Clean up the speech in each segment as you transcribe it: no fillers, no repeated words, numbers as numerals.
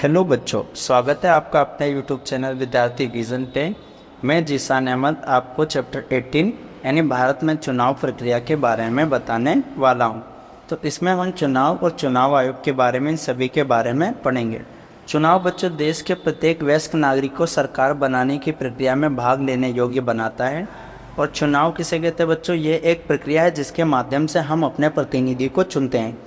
Hello बच्चों, स्वागत है आपका अपने यूट्यूब चैनल विद्यार्थी विजन पे। मैं जीशान अहमद आपको चैप्टर 18 यानी भारत में चुनाव प्रक्रिया के बारे में बताने वाला हूं। तो इसमें हम चुनाव और चुनाव आयोग के बारे में सभी के बारे में पढ़ेंगे। चुनाव बच्चों देश के प्रत्येक वयस्क नागरिक को सरकार बनाने की प्रक्रिया में भाग लेने योग्य बनाता है। और चुनाव किसे कहते हैं बच्चों? ये एक प्रक्रिया है जिसके माध्यम से हम अपने प्रतिनिधि को चुनते हैं।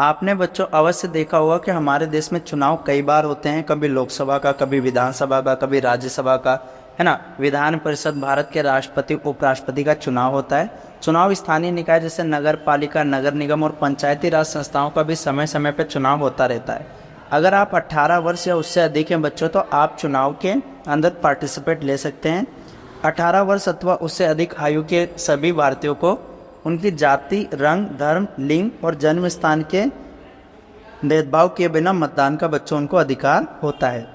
आपने बच्चों अवश्य देखा होगा कि हमारे देश में चुनाव कई बार होते हैं, कभी लोकसभा का, कभी विधानसभा का, कभी राज्यसभा का, है ना। विधान परिषद, भारत के राष्ट्रपति उपराष्ट्रपति का चुनाव होता है। चुनाव स्थानीय निकाय जैसे नगर पालिका, नगर निगम और पंचायती राज संस्थाओं का भी समय समय पर चुनाव होता रहता है। अगर आप 18 वर्ष या उससे अधिक हैं बच्चों तो आप चुनाव के अंदर पार्टिसिपेट ले सकते हैं। 18 वर्ष अथवा उससे अधिक आयु के सभी भारतीयों को उनकी जाति, रंग, धर्म, लिंग और जन्म स्थान के भेदभाव के बिना मतदान का बच्चों उनको अधिकार होता है।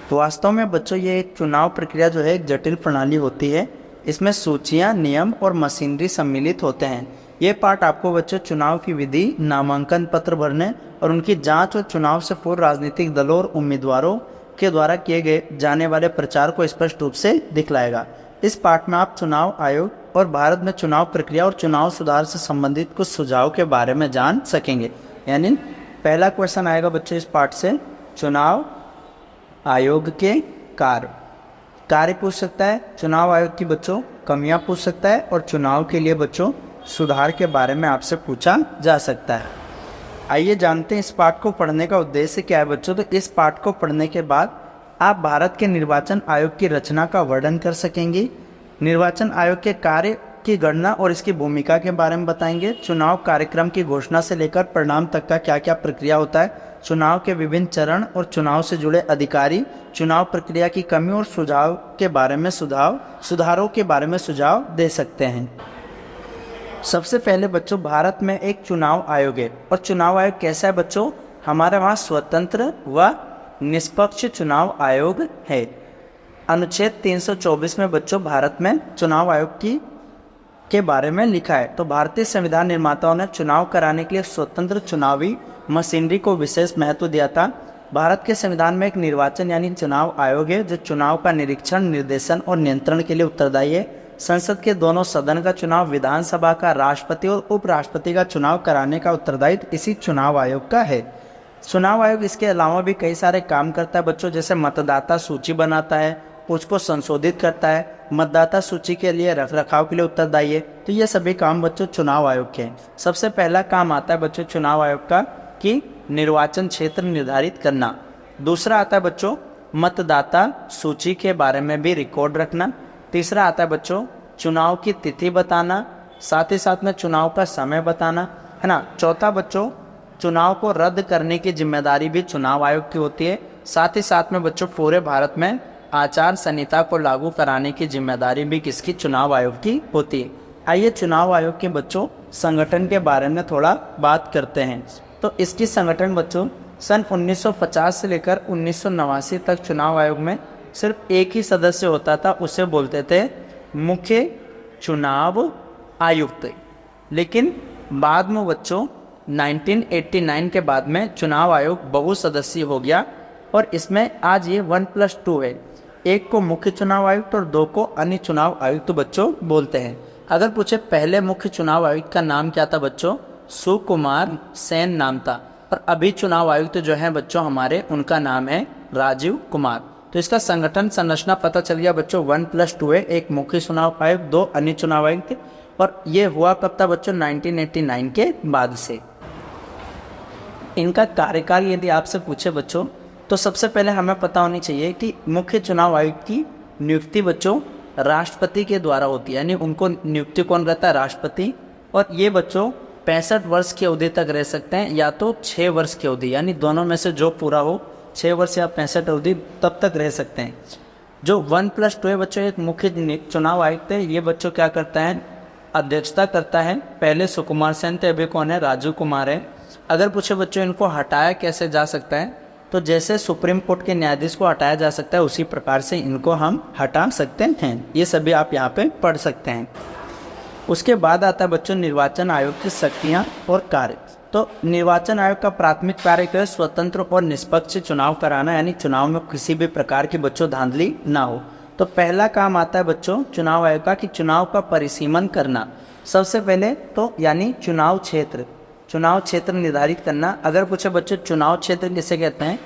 तो वास्तव में बच्चों ये एक चुनाव प्रक्रिया जो है एक जटिल प्रणाली होती है। इसमें सूचियां, नियम और मशीनरी सम्मिलित होते हैं। ये पाठ आपको बच्चों चुनाव की विधि, नामांकन पत्र भरने और उनकी जांच और चुनाव से पूर्व राजनीतिक दलों और उम्मीदवारों के द्वारा किए गए जाने वाले प्रचार को स्पष्ट रूप से दिखलाएगा। इस पाठ में आप चुनाव आयोग और भारत में चुनाव प्रक्रिया और चुनाव सुधार से संबंधित कुछ सुझाव के बारे में जान सकेंगे। यानी पहला क्वेश्चन आएगा बच्चों इस पाठ से, चुनाव आयोग के कार्य पूछ सकता है, चुनाव आयोग की बच्चों कमियां पूछ सकता है और चुनाव के लिए बच्चों सुधार के बारे में आपसे पूछा जा सकता है। आइए जानते हैं इस पाठ को पढ़ने का उद्देश्य क्या है बच्चों। तो इस पाठ को पढ़ने के बाद आप भारत के निर्वाचन आयोग की रचना का वर्णन कर सकेंगे, निर्वाचन आयोग के कार्य की गणना और इसकी भूमिका के बारे में बताएंगे, चुनाव कार्यक्रम की घोषणा से लेकर परिणाम तक का क्या क्या प्रक्रिया होता है, चुनाव के विभिन्न चरण और चुनाव से जुड़े अधिकारी, चुनाव प्रक्रिया की कमी और सुझाव के बारे में सुधारों के बारे में सुझाव दे सकते हैं। सबसे पहले बच्चों भारत में एक चुनाव आयोग है। और चुनाव आयोग कैसा है बच्चों? हमारे वहाँ स्वतंत्र व निष्पक्ष चुनाव आयोग है। अनुच्छेद 324 में बच्चों भारत में चुनाव आयोग के बारे में लिखा है। तो भारतीय संविधान निर्माताओं ने चुनाव कराने के लिए स्वतंत्र चुनावी मशीनरी को विशेष महत्व दिया था। भारत के संविधान में एक निर्वाचन यानी चुनाव आयोग है जो चुनाव का निरीक्षण, निर्देशन और नियंत्रण के लिए उत्तरदायी है। संसद के दोनों सदन का चुनाव, विधानसभा का, राष्ट्रपति और उपराष्ट्रपति का चुनाव कराने का उत्तरदायित्व इसी चुनाव आयोग का है। चुनाव आयोग इसके अलावा भी कई सारे काम करता है बच्चों, जैसे मतदाता सूची बनाता है, उसको संशोधित करता है, मतदाता सूची के लिए रखरखाव के लिए उत्तरदायी है। तो ये सभी काम बच्चों चुनाव आयोग के हैं। सबसे पहला काम आता है बच्चों चुनाव आयोग का कि निर्वाचन क्षेत्र निर्धारित करना। दूसरा आता है बच्चों मतदाता सूची के बारे में भी रिकॉर्ड रखना। तीसरा आता है बच्चों चुनाव की तिथि बताना, साथ ही साथ में चुनाव का समय बताना, है ना। चौथा बच्चों चुनाव को रद्द करने की जिम्मेदारी भी चुनाव आयोग की होती है। साथ ही साथ में बच्चों पूरे भारत में आचार संहिता को लागू कराने की जिम्मेदारी भी किसकी? चुनाव आयोग की होती है। आइए चुनाव आयोग के बच्चों संगठन के बारे में थोड़ा बात करते हैं। तो इसकी संगठन बच्चों सन 1950 से लेकर 1989 तक चुनाव आयोग में सिर्फ एक ही सदस्य होता था, उसे बोलते थे मुख्य चुनाव आयुक्त। लेकिन बाद में बच्चों 1989 के बाद में चुनाव आयोग बहुसदस्यीय हो गया और इसमें आज ये 1+2 है। एक को मुख्य चुनाव आयुक्त और दो को अन्य चुनाव आयुक्त बच्चों बोलते हैं। अगर पूछे पहले मुख्य चुनाव आयुक्त का नाम क्या था बच्चों? सुकुमार सेन नाम था। और अभी चुनाव आयुक्त जो है बच्चों हमारे, उनका नाम है राजीव कुमार। तो इसका संगठन संरचना पता चल गया बच्चों 1+2 है, एक मुख्य चुनाव आयुक्त, दो अन्य चुनाव आयुक्त। और ये हुआ कब था बच्चों? 1989 के बाद से। इनका कार्यकाल यदि आपसे पूछे बच्चों तो सबसे पहले हमें पता होनी चाहिए कि मुख्य चुनाव आयुक्त की नियुक्ति बच्चों राष्ट्रपति के द्वारा होती है, यानी उनको नियुक्ति कौन रहता है? राष्ट्रपति। और ये बच्चों 65 वर्ष की अवधि तक रह सकते हैं या तो 6 वर्ष की अवधि, यानी दोनों में से जो पूरा हो, 6 वर्ष या 65 अवधि तब तक रह सकते हैं। जो 1+2 है बच्चों एक मुख्य चुनाव आयुक्त है। ये बच्चों क्या करता है? अध्यक्षता करता है। पहले सुकुमार सेन थे, अभी कौन है? राजीव कुमार है। अगर पूछे बच्चों इनको हटाया कैसे जा सकता है, तो जैसे सुप्रीम कोर्ट के न्यायाधीश को हटाया जा सकता है उसी प्रकार से इनको हम हटा सकते हैं। ये सभी आप यहाँ पे पढ़ सकते हैं। उसके बाद आता है बच्चों निर्वाचन आयोग की शक्तियाँ और कार्य। तो निर्वाचन आयोग का प्राथमिक कार्य है स्वतंत्र और निष्पक्ष चुनाव कराना, यानी चुनाव में किसी भी प्रकार की बच्चों धांधली ना हो। तो पहला काम आता है बच्चों चुनाव आयोग का कि चुनाव का परिसीमन करना। सबसे पहले तो यानी चुनाव क्षेत्र निर्धारित करना। अगर पूछे बच्चों चुनाव क्षेत्र किसे कहते हैं,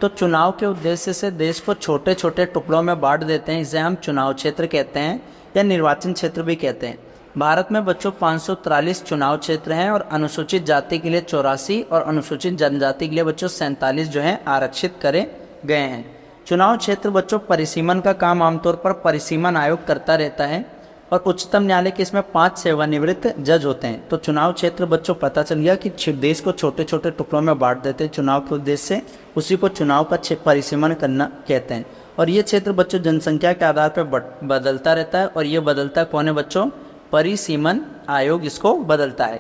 तो चुनाव के उद्देश्य से देश को छोटे छोटे टुकड़ों में बांट देते हैं, इसे हम चुनाव क्षेत्र कहते हैं या निर्वाचन क्षेत्र भी कहते हैं। भारत में बच्चों 543 चुनाव क्षेत्र हैं और अनुसूचित जाति के लिए 84 और अनुसूचित जनजाति के लिए बच्चों 47 जो हैं आरक्षित करे गए हैं। चुनाव क्षेत्र बच्चों परिसीमन का काम आमतौर पर परिसीमन आयोग करता रहता है और उच्चतम न्यायालय के इसमें 5 सेवानिवृत्त जज होते हैं। तो चुनाव क्षेत्र बच्चों पता चल गया कि देश को छोटे छोटे टुकड़ों में बांट देते हैं चुनाव के उद्देश्य से, उसी को चुनाव का परिसीमन करना कहते हैं। और ये क्षेत्र बच्चों जनसंख्या के आधार पर बदलता रहता है और ये बदलता कौन है बच्चों, परिसीमन आयोग इसको बदलता है।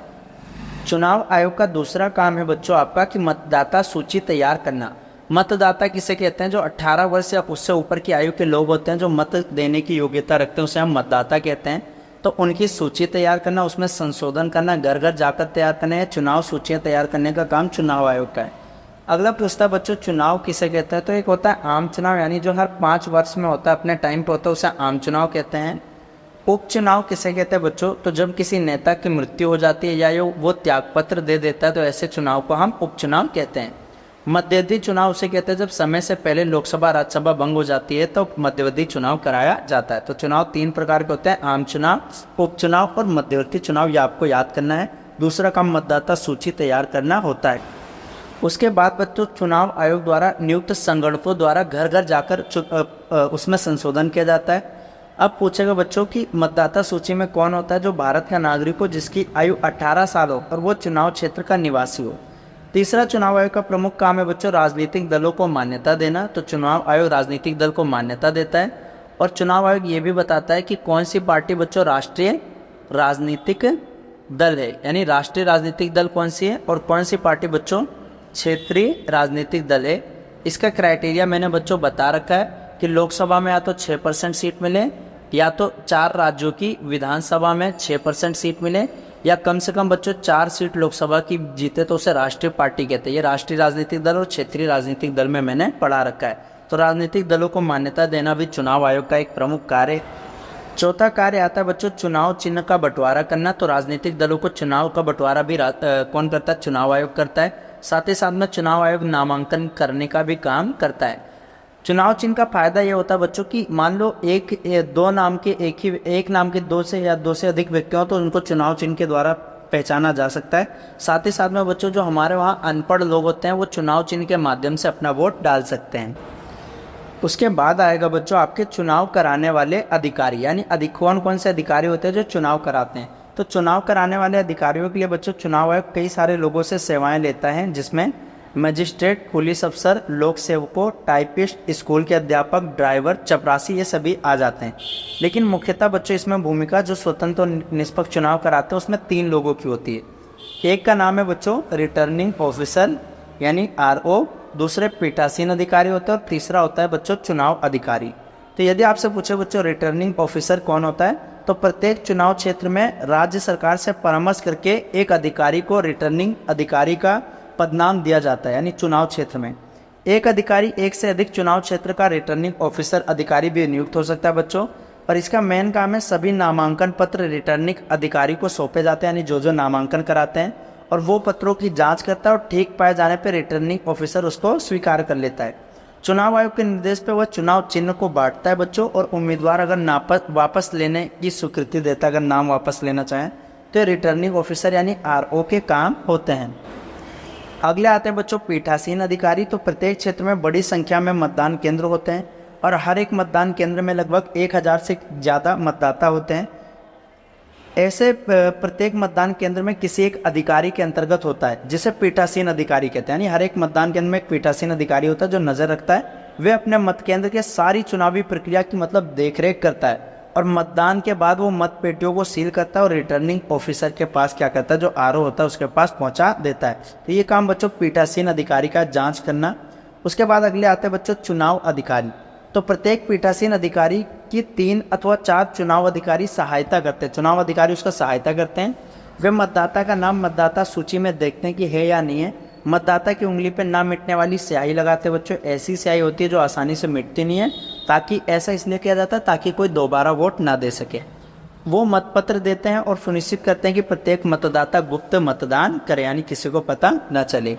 चुनाव आयोग का दूसरा काम है बच्चों आपका कि मतदाता सूची तैयार करना। मतदाता किसे कहते हैं, जो 18 वर्ष या उससे ऊपर की आयु के लोग होते हैं जो मत देने की योग्यता रखते हैं, उसे हम मतदाता कहते हैं। तो उनकी सूची तैयार करना, उसमें संशोधन करना, घर घर जाकर तैयार करना है, चुनाव सूचियाँ तैयार करने का काम चुनाव आयोग का है। अगला प्रश्न बच्चों चुनाव किसे कहते हैं, तो एक होता है आम चुनाव, यानी जो हर 5 वर्ष में होता है, अपने टाइम पर होता है, उसे आम चुनाव कहते हैं। उपचुनाव किसे कहते हैं बच्चों, तो जब किसी नेता की मृत्यु हो जाती है या वो त्यागपत्र दे देता है तो ऐसे चुनाव को हम उपचुनाव कहते हैं। मध्यावधि चुनाव उसे कहते हैं जब समय से पहले लोकसभा राज्यसभा भंग हो जाती है तो मध्यावधि चुनाव कराया जाता है। तो चुनाव 3 प्रकार के होते हैं, आम चुनाव, उपचुनाव और मध्यवर्ती चुनाव, ये आपको याद करना है। दूसरा काम मतदाता सूची तैयार करना होता है। उसके बाद बच्चों चुनाव आयोग द्वारा नियुक्त संगठनों द्वारा घर घर जाकर उसमें संशोधन किया जाता है। अब पूछेगा बच्चों कि मतदाता सूची में कौन होता है, जो भारत का नागरिक हो जिसकी आयु 18 साल हो और वो चुनाव क्षेत्र का निवासी हो। तीसरा चुनाव आयोग का प्रमुख काम है बच्चों राजनीतिक दलों को मान्यता देना। तो चुनाव आयोग राजनीतिक दल को मान्यता देता है और चुनाव आयोग ये भी बताता है कि कौन सी पार्टी बच्चों राष्ट्रीय राजनीतिक दल है, यानी राष्ट्रीय राजनीतिक दल कौन सी है और कौन सी पार्टी बच्चों क्षेत्रीय राजनीतिक दल है। इसका क्राइटेरिया मैंने बच्चों बता रखा है कि लोकसभा में या तो 6% सीट मिले, या तो 4 राज्यों की विधानसभा में 6% सीट मिले, या कम से कम बच्चों 4 सीट लोकसभा की जीते तो उसे राष्ट्रीय पार्टी कहते हैं। ये राष्ट्रीय राजनीतिक दल और क्षेत्रीय राजनीतिक दल में मैंने पढ़ा रखा है। तो राजनीतिक दलों को मान्यता देना भी चुनाव आयोग का एक प्रमुख कार्य। चौथा कार्य आता है बच्चों चुनाव चिन्ह का बंटवारा करना। तो राजनीतिक दलों को चुनाव का बंटवारा भी कौन करता है, चुनाव आयोग करता है। साथ ही साथ में चुनाव आयोग नामांकन करने का भी काम करता है। चुनाव चिन्ह का फायदा ये होता है बच्चों कि मान लो दो नाम के एक नाम के 2 से या 2 से अधिक व्यक्ति हो तो उनको चुनाव चिन्ह के द्वारा पहचाना जा सकता है। साथ ही साथ में बच्चों जो हमारे वहाँ अनपढ़ लोग होते हैं वो चुनाव चिन्ह के माध्यम से अपना वोट डाल सकते हैं। उसके बाद आएगा बच्चों आपके चुनाव कराने वाले अधिकारी, यानी कौन से अधिकारी होते हैं जो चुनाव कराते हैं। तो चुनाव कराने वाले अधिकारियों के लिए बच्चों चुनाव आयोग कई सारे लोगों से सेवाएं लेता है, जिसमें मजिस्ट्रेट, पुलिस अफसर, लोक सेवकों, टाइपिस्ट, स्कूल के अध्यापक, ड्राइवर, चपरासी, ये सभी आ जाते हैं। लेकिन मुख्यतः बच्चों इसमें भूमिका जो स्वतंत्र और निष्पक्ष चुनाव कराते हैं उसमें 3 लोगों की होती है। एक का नाम है बच्चों रिटर्निंग ऑफिसर यानी RO, दूसरे पीठासीन अधिकारी होते हैं और तीसरा होता है बच्चों चुनाव अधिकारी। तो यदि आपसे पूछे बच्चों रिटर्निंग ऑफिसर कौन होता है, तो प्रत्येक चुनाव क्षेत्र में राज्य सरकार से परामर्श करके एक अधिकारी को रिटर्निंग अधिकारी का पदनाम दिया जाता है। यानी चुनाव क्षेत्र में एक अधिकारी एक से अधिक चुनाव क्षेत्र का रिटर्निंग ऑफिसर अधिकारी भी नियुक्त हो सकता है बच्चों। और इसका मेन काम है सभी नामांकन पत्र रिटर्निंग अधिकारी को सौंपे जाते हैं, यानी जो नामांकन कराते हैं, और वो पत्रों की जांच करता है और ठीक पाए जाने पर रिटर्निंग ऑफिसर उसको स्वीकार कर लेता है। चुनाव आयोग के निर्देश पे वह चुनाव चिन्ह को बांटता है बच्चों, और उम्मीदवार अगर वापस लेने की स्वीकृति देता है, अगर नाम वापस लेना चाहें तो रिटर्निंग ऑफिसर यानी RO के काम होते हैं। अगले आते हैं बच्चों पीठासीन अधिकारी। तो प्रत्येक क्षेत्र में बड़ी संख्या में मतदान केंद्र होते हैं और हर एक मतदान केंद्र में लगभग 1000 से ज़्यादा मतदाता होते हैं। ऐसे प्रत्येक मतदान केंद्र में किसी एक अधिकारी के अंतर्गत होता है जिसे पीठासीन अधिकारी कहते हैं। यानी हर एक मतदान केंद्र में एक पीठासीन अधिकारी होता है जो नज़र रखता है, वे अपने मत केंद्र के सारी चुनावी प्रक्रिया की देखरेख करता है, और मतदान के बाद वो मत पेटियों को सील करता है और रिटर्निंग ऑफिसर के पास क्या करता है, जो RO होता है उसके पास पहुंचा देता है। तो ये काम बच्चों पीठासीन अधिकारी का जांच करना। उसके बाद अगले आते हैं बच्चों चुनाव अधिकारी। तो प्रत्येक पीठासीन अधिकारी की 3 अथवा 4 चुनाव अधिकारी सहायता करते हैं, चुनाव अधिकारी उसका सहायता करते हैं। वे मतदाता का नाम मतदाता सूची में देखते हैं कि है या नहीं है। मतदाता की उंगली पर ना मिटने वाली स्याही लगाते हैं बच्चों। ऐसी स्याही होती है जो आसानी से मिटती नहीं है, ताकि ऐसा इसलिए किया जाता है ताकि कोई दोबारा वोट ना दे सके। वो मतपत्र देते हैं और सुनिश्चित करते हैं कि प्रत्येक मतदाता गुप्त मतदान करे, यानी किसी को पता न चले।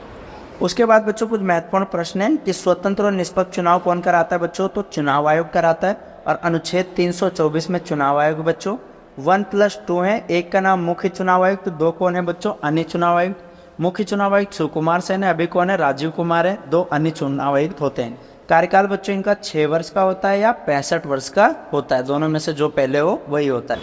उसके बाद बच्चों कुछ महत्वपूर्ण प्रश्न हैं कि स्वतंत्र और निष्पक्ष चुनाव कौन कराता है बच्चों, तो चुनाव आयोग कराता है। और अनुच्छेद 324 में चुनाव आयोग बच्चों 1+2 है। एक का नाम मुख्य चुनाव आयुक्त, तो 2 कौन है बच्चों, अन्य चुनाव आयुक्त। मुख्य चुनाव आयुक्त सुकुमार सेन है, अभी कौन है, राजीव कुमार है। 2 अन्य चुनाव आयुक्त होते हैं। कार्यकाल बच्चों इनका 6 वर्ष का होता है या 65 वर्ष का होता है, दोनों में से जो पहले हो वही होता है।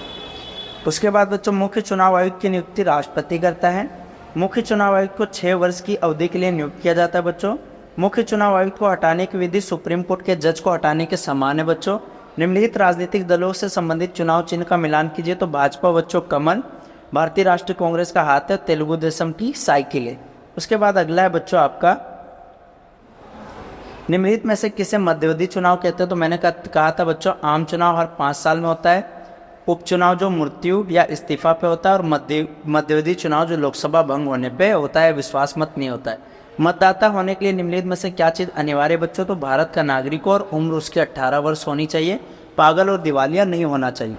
उसके बाद बच्चों मुख्य चुनाव आयुक्त की नियुक्ति राष्ट्रपति करता है। मुख्य चुनाव आयुक्त को 6 वर्ष की अवधि के लिए नियुक्त किया जाता है बच्चों। मुख्य चुनाव आयुक्त को हटाने की विधि सुप्रीम कोर्ट के जज को हटाने के समान है बच्चों। निम्नलिखित राजनीतिक दलों से संबंधित चुनाव चिन्ह का मिलान कीजिए, तो भाजपा बच्चों कमल, भारतीय राष्ट्रीय कांग्रेस का हाथ है, तेलुगु देशम की साइकिल है। उसके बाद अगला है बच्चों आपका, निम्नलिखित में से किसे मध्यावधि चुनाव कहते हैं, तो मैंने कहा था बच्चों आम चुनाव हर 5 साल में होता है, उपचुनाव जो मृत्यु या इस्तीफा पे होता है, और मध्यावधि चुनाव जो लोकसभा भंग होने पे होता है, विश्वास मत नहीं होता है। मतदाता होने के लिए निम्नलिखित में से क्या चीज़ अनिवार्य बच्चों, तो भारत का नागरिक और उम्र उसकी 18 वर्ष होनी चाहिए, पागल और दिवालिया नहीं होना चाहिए।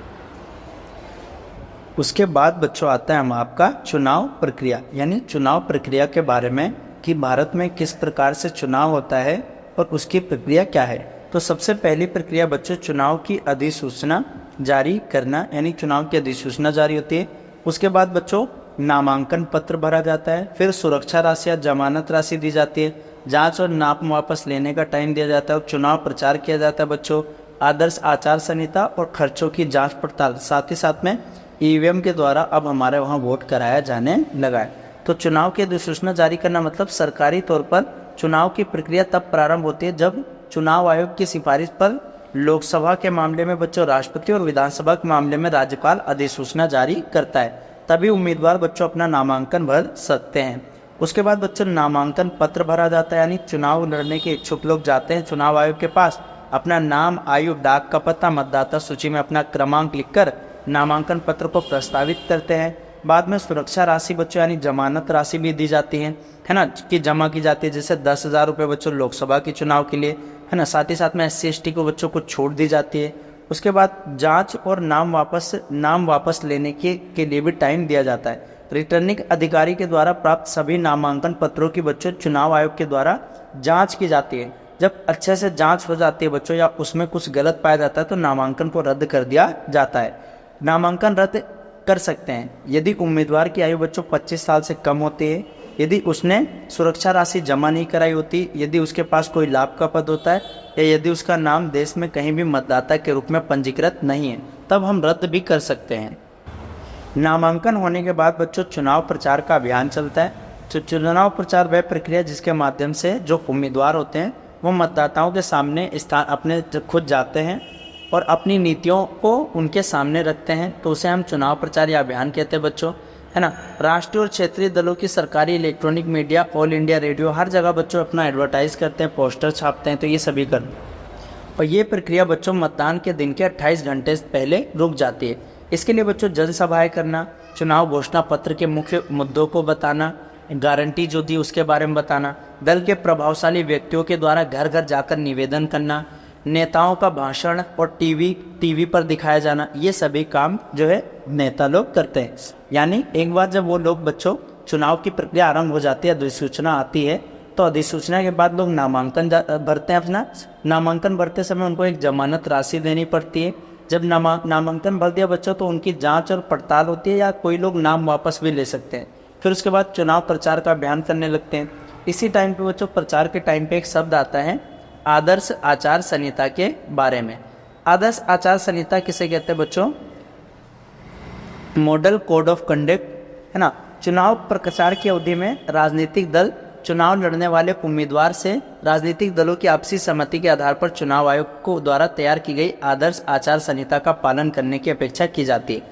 उसके बाद बच्चों आता है हम आपका चुनाव प्रक्रिया, यानी चुनाव प्रक्रिया के बारे में कि भारत में किस प्रकार से चुनाव होता है और उसकी प्रक्रिया क्या है। तो सबसे पहली प्रक्रिया बच्चों चुनाव की अधिसूचना जारी करना, यानी चुनाव की अधिसूचना जारी होती है। उसके बाद बच्चों नामांकन पत्र भरा जाता है, फिर सुरक्षा राशि या जमानत राशि दी जाती है, जांच और नाप वापस लेने का टाइम दिया जाता है, और चुनाव प्रचार किया जाता है बच्चों। आदर्श आचार संहिता और खर्चों की जांच पड़ताल, साथ ही साथ में ईवीएम के द्वारा अब हमारे वहाँ वोट कराया जाने लगा है। तो चुनाव की अधिसूचना जारी करना मतलब सरकारी तौर पर चुनाव की प्रक्रिया तब प्रारंभ होती है जब चुनाव आयोग की सिफारिश पर लोकसभा के मामले में बच्चों राष्ट्रपति और विधानसभा के मामले में राज्यपाल अधिसूचना जारी करता है, तभी उम्मीदवार बच्चों अपना नामांकन भर सकते हैं। उसके बाद बच्चों नामांकन पत्र भरा जाता है, यानी चुनाव लड़ने के इच्छुक लोग जाते हैं चुनाव आयोग के पास, अपना नाम, आयु, डाक का पता, मतदाता सूची में अपना क्रमांक लिखकर नामांकन पत्र को प्रस्तावित करते हैं। बाद में सुरक्षा राशि बच्चों यानी जमानत राशि भी दी जाती है ना, कि जमा की जाती है, जैसे 10,000 रुपये बच्चों लोकसभा के चुनाव के लिए, है ना। साथ ही साथ में SC/ST को बच्चों को छूट दी जाती है। उसके बाद जांच और नाम वापस लेने के लिए भी टाइम दिया जाता है। रिटर्निंग अधिकारी के द्वारा प्राप्त सभी नामांकन पत्रों की बच्चों चुनाव आयोग के द्वारा जांच की जाती है। जब अच्छे से जांच हो जाती है बच्चों या उसमें कुछ गलत पाया जाता है तो नामांकन को रद्द कर दिया जाता है। नामांकन रद्द कर सकते हैं यदि उम्मीदवार की आयु बच्चों 25 साल से कम होती है, यदि उसने सुरक्षा राशि जमा नहीं कराई होती, यदि उसके पास कोई लाभ का पद होता है, या यदि उसका नाम देश में कहीं भी मतदाता के रूप में पंजीकृत नहीं है, तब हम रद्द भी कर सकते हैं। नामांकन होने के बाद बच्चों चुनाव प्रचार का अभियान चलता है। तो चुनाव प्रचार वह प्रक्रिया जिसके माध्यम से जो उम्मीदवार होते हैं वो मतदाताओं के सामने अपने खुद जाते हैं और अपनी नीतियों को उनके सामने रखते हैं, तो उसे हम चुनाव प्रचार या अभियान कहते हैं बच्चों, है ना। राष्ट्रीय और क्षेत्रीय दलों की सरकारी electronic media, all India radio, हर जगह बच्चों अपना एडवर्टाइज करते हैं, पोस्टर छापते हैं, तो ये सभी कर। और ये प्रक्रिया बच्चों मतदान के दिन के 28 घंटे पहले रुक जाती है। इसके लिए बच्चों जनसभाएं करना, चुनाव घोषणा पत्र के मुख्य मुद्दों को बताना, गारंटी जो दी उसके बारे में बताना, दल के प्रभावशाली व्यक्तियों के द्वारा घर घर जाकर निवेदन करना, नेताओं का भाषण और टीवी पर दिखाया जाना, ये सभी काम जो है नेता लोग करते हैं। यानी एक बार जब वो लोग बच्चों चुनाव की प्रक्रिया आरंभ हो जाती है, अधिसूचना आती है, तो अधिसूचना के बाद लोग नामांकन भरते हैं। अपना नामांकन भरते समय उनको एक जमानत राशि देनी पड़ती है। जब नामांकन भर दिया बच्चों तो उनकी जांच और पड़ताल होती है, या कोई लोग नाम वापस भी ले सकते हैं। फिर उसके बाद चुनाव प्रचार का अभियान करने लगते हैं। इसी टाइम पे बच्चों प्रचार के टाइम पे एक शब्द आता है आदर्श आचार संहिता के बारे में। आदर्श आचार संहिता किसे कहते हैं बच्चों? मॉडल कोड ऑफ कंडक्ट, है ना। चुनाव प्रचार की अवधि में राजनीतिक दल चुनाव लड़ने वाले उम्मीदवार से राजनीतिक दलों की आपसी सहमति के आधार पर चुनाव आयोग को द्वारा तैयार की गई आदर्श आचार संहिता का पालन करने की अपेक्षा की जाती है।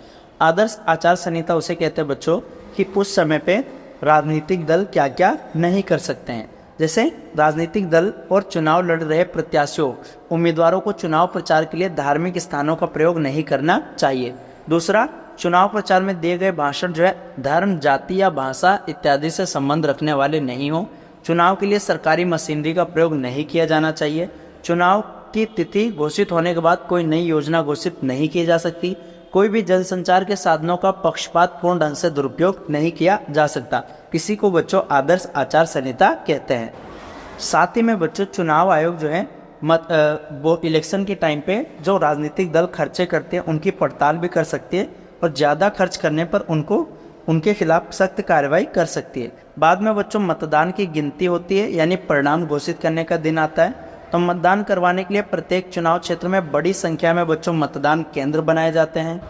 आदर्श आचार संहिता उसे कहते हैं बच्चों कि उस समय पे राजनीतिक दल क्या क्या नहीं कर सकते हैं। जैसे राजनीतिक दल और चुनाव लड़ रहे प्रत्याशियों उम्मीदवारों को चुनाव प्रचार के लिए धार्मिक स्थानों का प्रयोग नहीं करना चाहिए। दूसरा, चुनाव प्रचार में दिए गए भाषण जो है धर्म, जाति या भाषा इत्यादि से संबंध रखने वाले नहीं हो। चुनाव के लिए सरकारी मशीनरी का प्रयोग नहीं किया जाना चाहिए। चुनाव की तिथि घोषित होने के बाद कोई नई योजना घोषित नहीं की जा सकती। कोई भी जनसंचार के साधनों का पक्षपातपूर्ण ढंग से दुरुपयोग नहीं किया जा सकता। इसी को बच्चों आदर्श आचार संहिता कहते हैं। साथ ही में बच्चों चुनाव आयोग जो है वो इलेक्शन के टाइम पे जो राजनीतिक दल खर्चे करते हैं उनकी पड़ताल भी कर सकती है और ज़्यादा खर्च करने पर उनके खिलाफ सख्त कार्रवाई कर सकती है। बाद में बच्चों मतदान की गिनती होती है, यानी परिणाम घोषित करने का दिन आता है। तो मतदान करवाने के लिए प्रत्येक चुनाव क्षेत्र में बड़ी संख्या में बच्चों मतदान केंद्र बनाए जाते हैं।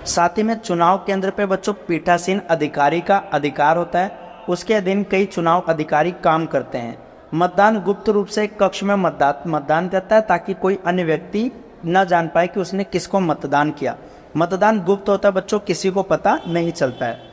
साथ ही में चुनाव केंद्र पे बच्चों पीठासीन अधिकारी का अधिकार होता है। उसके अधीन कई चुनाव अधिकारी काम करते हैं। मतदान गुप्त रूप से एक कक्ष में मतदान करता है ताकि कोई अन्य व्यक्ति न जान पाए कि उसने किसको मतदान किया। मतदान गुप्त होता है बच्चों, किसी को पता नहीं चलता है।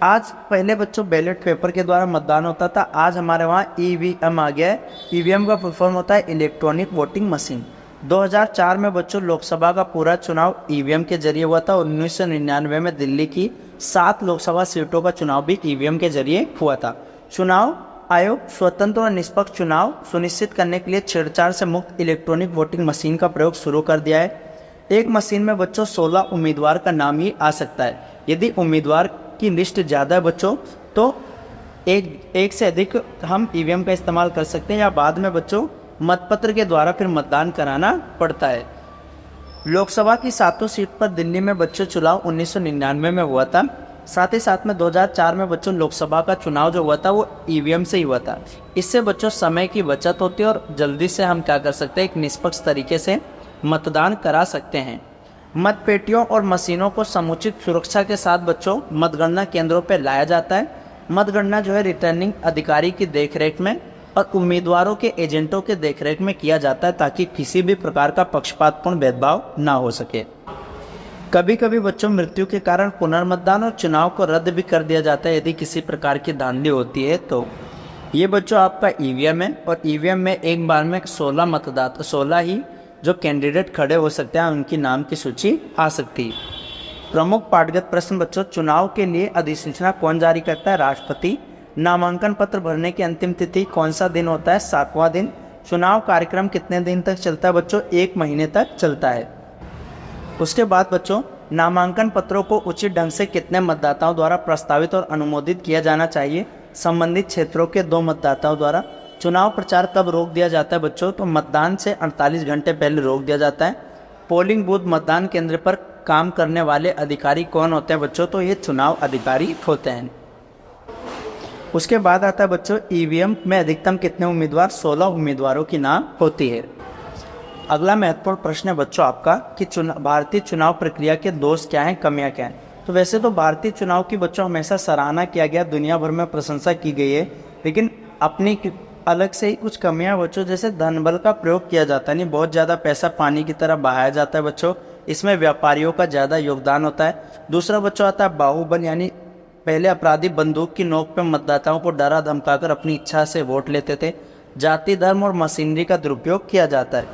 आज पहले बच्चों बैलेट पेपर के द्वारा मतदान होता था, आज हमारे वहाँ ईवीएम आ गया है। ईवीएम का फुल फॉर्म होता है इलेक्ट्रॉनिक वोटिंग मशीन। 2004 में बच्चों लोकसभा का पूरा चुनाव ईवीएम के जरिए हुआ था। 1999 में दिल्ली की 7 लोकसभा सीटों का चुनाव भी ईवीएम के जरिए हुआ था। चुनाव आयोग स्वतंत्र और निष्पक्ष चुनाव सुनिश्चित करने के लिए छेड़छाड़ से मुक्त इलेक्ट्रॉनिक वोटिंग मशीन का प्रयोग शुरू कर दिया है। एक मशीन में बच्चों 16 उम्मीदवार का नाम ही आ सकता है। यदि उम्मीदवार की लिस्ट ज़्यादा है बच्चों तो एक से अधिक हम ईवीएम का इस्तेमाल कर सकते हैं, या बाद में बच्चों मतपत्र के द्वारा फिर मतदान कराना पड़ता है। लोकसभा की 7 सीट पर दिल्ली में बच्चों चुनाव 1999 में हुआ था। साथ ही साथ में 2004 में बच्चों लोकसभा का चुनाव जो हुआ था वो ईवीएम से ही हुआ था। इससे बच्चों समय की बचत होती है और जल्दी से हम क्या कर सकते हैं, एक निष्पक्ष तरीके से मतदान करा सकते हैं। मतपेटियों और मशीनों को समुचित सुरक्षा के साथ बच्चों मतगणना केंद्रों पर लाया जाता है। मतगणना जो है रिटर्निंग अधिकारी की देखरेख में और उम्मीदवारों के एजेंटों के देखरेख में किया जाता है ताकि किसी भी प्रकार का पक्षपातपूर्ण भेदभाव ना हो सके। कभी कभी बच्चों मृत्यु के कारण पुनर्मतदान और चुनाव को रद्द भी कर दिया जाता है यदि किसी प्रकार की धांधली होती है तो। ये बच्चों आपका ईवीएम है और ईवीएम में एक बार में 16 ही जो कैंडिडेट खड़े हो सकते हैं उनकी नाम की सूची आ सकती है। प्रमुख पाठगत प्रश्न बच्चों, चुनाव के लिए अधिसूचना कौन जारी करता है? राष्ट्रपति। नामांकन पत्र भरने की अंतिम तिथि कौन सा दिन होता है? 7वां दिन। चुनाव कार्यक्रम कितने दिन तक चलता है बच्चों? 1 महीने तक चलता है। उसके बाद बच्चों नामांकन पत्रों को उचित ढंग से कितने मतदाताओं द्वारा प्रस्तावित और अनुमोदित किया जाना चाहिए? संबंधित क्षेत्रों के 2 मतदाताओं द्वारा। चुनाव प्रचार कब रोक दिया जाता है बच्चों? तो मतदान से 48 घंटे पहले रोक दिया जाता है। पोलिंग बूथ मतदान केंद्र पर काम करने वाले अधिकारी कौन होते हैं बच्चों? तो ये चुनाव अधिकारी होते हैं। उसके बाद आता है बच्चों ईवीएम में अधिकतम कितने उम्मीदवार? 16 उम्मीदवारों की नाम होती है। अगला महत्वपूर्ण प्रश्न है बच्चों आपका कि भारतीय चुनाव प्रक्रिया के दोष क्या हैं, कमियां क्या हैं? तो वैसे तो भारतीय चुनाव की बच्चों हमेशा सराहना किया गया, दुनिया भर में प्रशंसा की गई है, लेकिन अपनी अलग से ही कुछ कमियां बच्चों, जैसे धनबल का प्रयोग किया जाता है, नहीं बहुत ज़्यादा पैसा पानी की तरह बहाया जाता है बच्चों, इसमें व्यापारियों का ज़्यादा योगदान होता है। दूसरा बच्चों आता है बाहुबल, यानी पहले अपराधी बंदूक की नोक पर मतदाताओं को डरा धमकाकर अपनी इच्छा से वोट लेते थे। जाति, धर्म और मशीनरी का दुरुपयोग किया जाता है।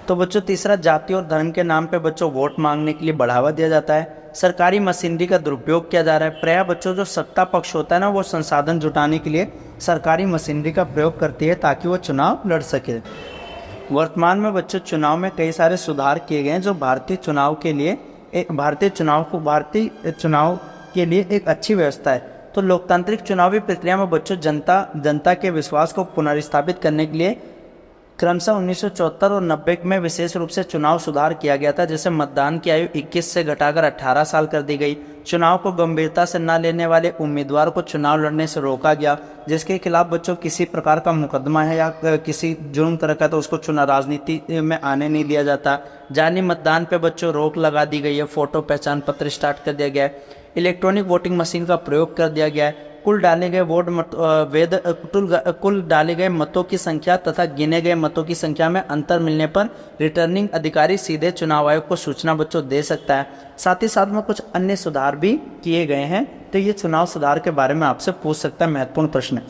तो बच्चों तीसरा, जाति और धर्म के नाम पे बच्चों वोट मांगने के लिए बढ़ावा दिया जाता है। सरकारी मशीनरी का दुरुपयोग किया जा रहा है। प्रायः बच्चों जो सत्ता पक्ष होता है ना, वो संसाधन जुटाने के लिए सरकारी मशीनरी का प्रयोग करती है ताकि वो चुनाव लड़ सके। वर्तमान में बच्चों चुनाव में कई सारे सुधार किए गए हैं जो भारतीय चुनाव के लिए एक अच्छी व्यवस्था है। तो लोकतांत्रिक चुनावी प्रक्रिया में बच्चों जनता के विश्वास को पुनर्स्थापित करने के लिए क्रमशः 1974 और 90 में विशेष रूप से चुनाव सुधार किया गया था, जैसे मतदान की आयु 21 से घटाकर 18 साल कर दी गई। चुनाव को गंभीरता से न लेने वाले उम्मीदवार को चुनाव लड़ने से रोका गया, जिसके खिलाफ बच्चों किसी प्रकार का मुकदमा है या किसी जुर्म तरह का तो उसको चुनाव राजनीति में आने नहीं दिया जाता। जाली मतदान पे बच्चों रोक लगा दी गई है। फोटो पहचान पत्र स्टार्ट कर दिया गया है। इलेक्ट्रॉनिक वोटिंग मशीन का प्रयोग कर दिया गया है। कुल डाले गए मतों की संख्या तथा गिने गए मतों की संख्या में अंतर मिलने पर रिटर्निंग अधिकारी सीधे चुनाव आयोग को सूचना बच्चों दे सकता है। साथ ही साथ में कुछ अन्य सुधार भी किए गए हैं, तो ये चुनाव सुधार के बारे में आपसे पूछ सकता है, महत्वपूर्ण प्रश्न है।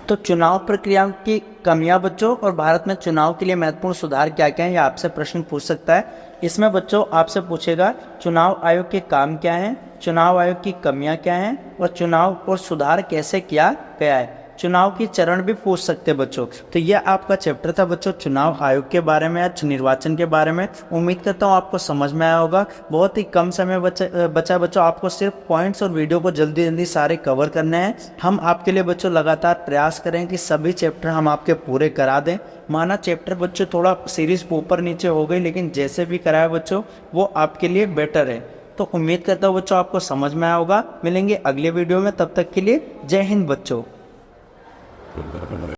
तो चुनाव प्रक्रिया की कमियां बच्चों और भारत में चुनाव के लिए महत्वपूर्ण सुधार क्या क्या है, ये आपसे प्रश्न पूछ सकता है। इसमें बच्चों आपसे पूछेगा चुनाव आयोग के काम क्या हैं, चुनाव आयोग की कमियां क्या हैं और चुनाव और सुधार कैसे किया गया है। चुनाव की चरण भी पूछ सकते हैं बच्चों। तो ये आपका चैप्टर था बच्चों चुनाव आयोग के बारे में, निर्वाचन के बारे में। उम्मीद करता हूँ आपको समझ में आया होगा। बहुत ही कम समय बचा बच्चों, आपको सिर्फ पॉइंट्स और वीडियो को जल्दी जल्दी सारे कवर करने हैं। हम आपके लिए बच्चों लगातार प्रयास करें कि सभी चैप्टर हम आपके पूरे करा दें। माना चैप्टर बच्चों थोड़ा सीरीज ऊपर नीचे हो गई, लेकिन जैसे भी कराया बच्चों वो आपके लिए बेटर है। तो उम्मीद करता हूँ बच्चों आपको समझ में आया होगा। मिलेंगे अगले वीडियो में, तब तक के लिए जय हिंद बच्चों।